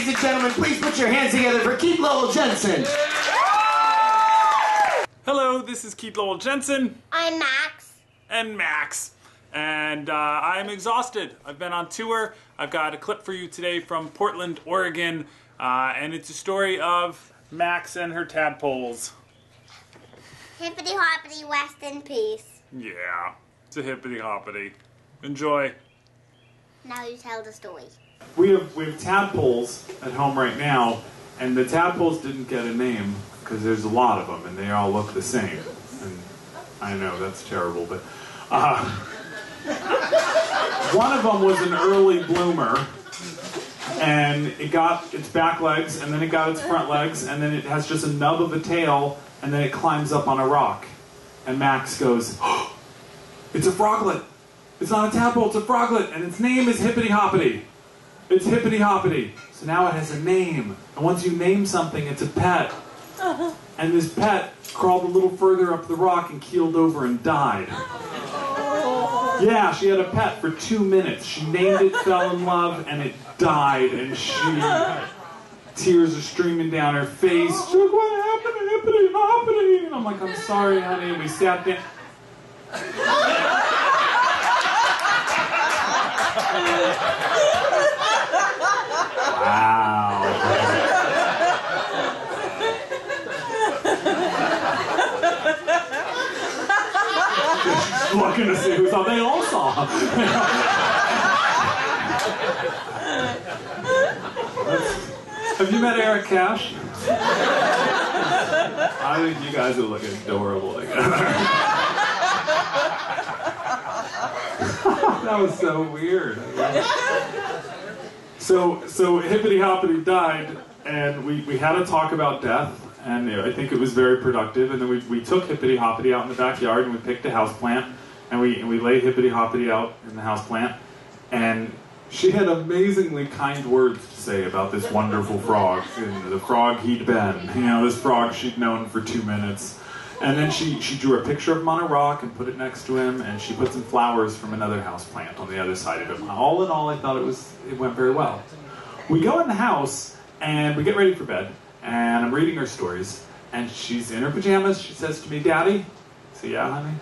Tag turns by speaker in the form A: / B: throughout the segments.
A: ladies and gentlemen, please put your hands together for Keith Lowell Jensen.
B: Hello, this is Keith Lowell Jensen.
C: I'm Max.
B: And Max. And I'm exhausted. I've been on tour. I've got a clip for you today from Portland, Oregon. And it's a story of Max and her tadpoles.
C: Hippity Hoppity, rest in peace.
B: Yeah, it's a hippity hoppity. Enjoy.
C: Now you tell the story.
B: We have tadpoles at home right now, and the tadpoles didn't get a name because there's a lot of them, and they all look the same. And I know that's terrible, but one of them was an early bloomer, and it got its back legs, and then it got its front legs, and then it has just a nub of a tail, and then it climbs up on a rock. And Max goes, oh, it's a froglet. It's not a tadpole, it's a froglet, and its name is Hippity Hoppity. It's Hippity Hoppity. So now it has a name. And once you name something, it's a pet. And this pet crawled a little further up the rock and keeled over and died. Yeah, she had a pet for 2 minutes. She named it, fell in love, and it died. And tears are streaming down her face. She's like, what happened to Hippity Hoppity? And I'm like, I'm sorry, honey. And we sat down. Wow. Just looking to see who saw. They all saw. Have you met Eric Cash? I think you guys would look adorable together. That was so weird. So Hippity Hoppity died, and we had a talk about death, and I think it was very productive. And then we took Hippity Hoppity out in the backyard, and we picked a houseplant, and we laid Hippity Hoppity out in the houseplant, and she had amazingly kind words to say about this wonderful frog, and the frog he'd been. You know, this frog she'd known for 2 minutes. And then she drew a picture of him on a rock and put it next to him, and she put some flowers from another houseplant on the other side of him. All in all, I thought it went very well. We go in the house, and we get ready for bed, and I'm reading her stories, and she's in her pajamas. She says to me, Daddy? I say, yeah, honey?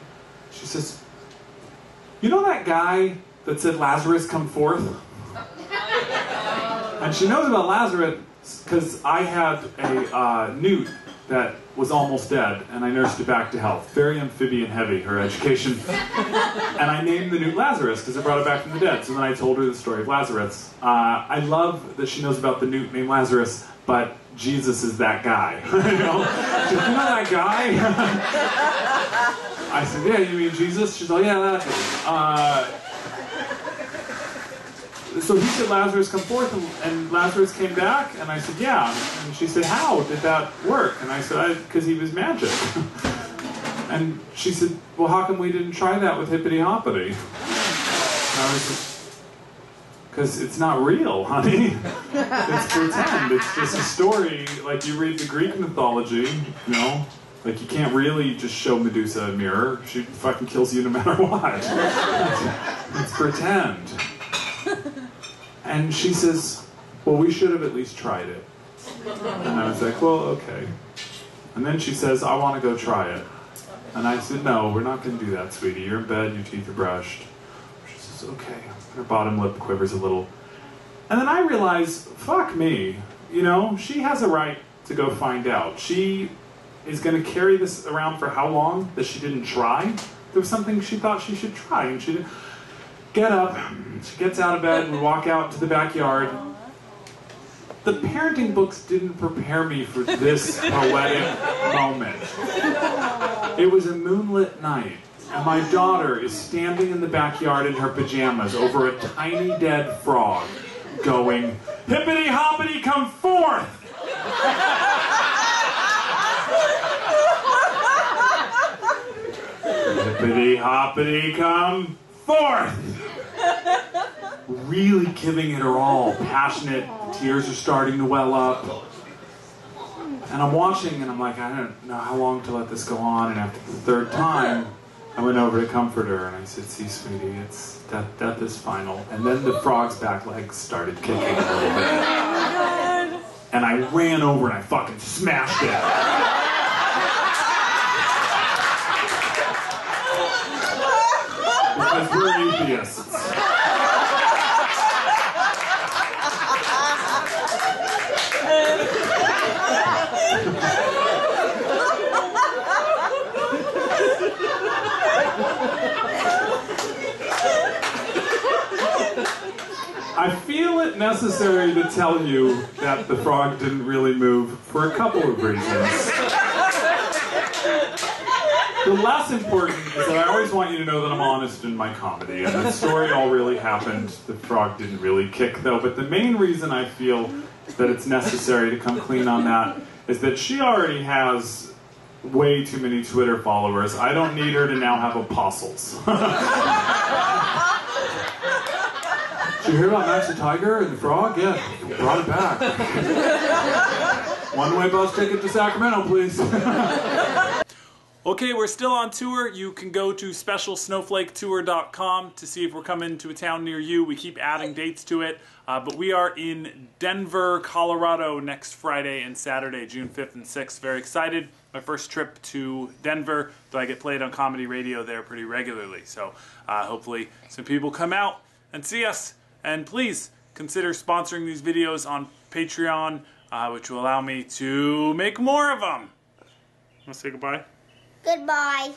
B: She says, you know that guy that said, Lazarus, come forth? And she knows about Lazarus because I had a newt that was almost dead, and I nursed it back to health. Very amphibian heavy, her education. And I named the newt Lazarus because it brought it back from the dead. So then I told her the story of Lazarus. I love that she knows about the newt named Lazarus, but Jesus is that guy. You know that guy? I said, yeah, you mean Jesus? She's like, yeah, that dude. So he said, Lazarus, come forth, and Lazarus came back, and I said, yeah. And she said, how did that work? And I said, because he was magic. And she said, well, how come we didn't try that with Hippity Hoppity? And I was like, because it's not real, honey. It's pretend. It's just a story, like you read the Greek mythology, you know? Like, you can't really just show Medusa a mirror. She fucking kills you no matter what. It's pretend. And she says, well, we should have at least tried it. And I was like, well, okay. And then she says, I want to go try it. And I said, no, we're not going to do that, sweetie. You're in bed, your teeth are brushed. She says, okay. Her bottom lip quivers a little. And then I realize, fuck me. You know, she has a right to go find out. She is going to carry this around for how long that she didn't try? There was something she thought she should try, and she didn't. Get up, she gets out of bed, we walk out to the backyard. The parenting books didn't prepare me for this poetic moment. It was a moonlit night, and my daughter is standing in the backyard in her pajamas over a tiny dead frog, going, Hippity Hoppity, come forth! Hippity Hoppity, come forth! Really giving it her all, passionate, tears are starting to well up. And I'm watching and I'm like, I don't know how long to let this go on, and after the third time, I went over to comfort her and I said, see, sweetie, it's death is final. And then the frog's back legs started kicking a little bit. and I ran over and I fucking smashed it. Because we're atheists. I feel it necessary to tell you that the frog didn't really move for a couple of reasons. The less important is that I always want you to know that I'm honest in my comedy, and the story all really happened. The frog didn't really kick, though, but the main reason I feel that it's necessary to come clean on that is that she already has way too many Twitter followers. I don't need her to now have apostles. Did you hear about Max the Tiger and the Frog? Yeah, brought it back. One-way bus ticket to Sacramento, please.
D: Okay, we're still on tour. You can go to specialsnowflaketour.com to see if we're coming to a town near you. We keep adding dates to it, but we are in Denver, Colorado next Friday and Saturday, June 5th and 6th. Very excited. My first trip to Denver, though I get played on comedy radio there pretty regularly. So hopefully some people come out and see us. And please consider sponsoring these videos on Patreon, which will allow me to make more of them. Want to say goodbye?
C: Goodbye.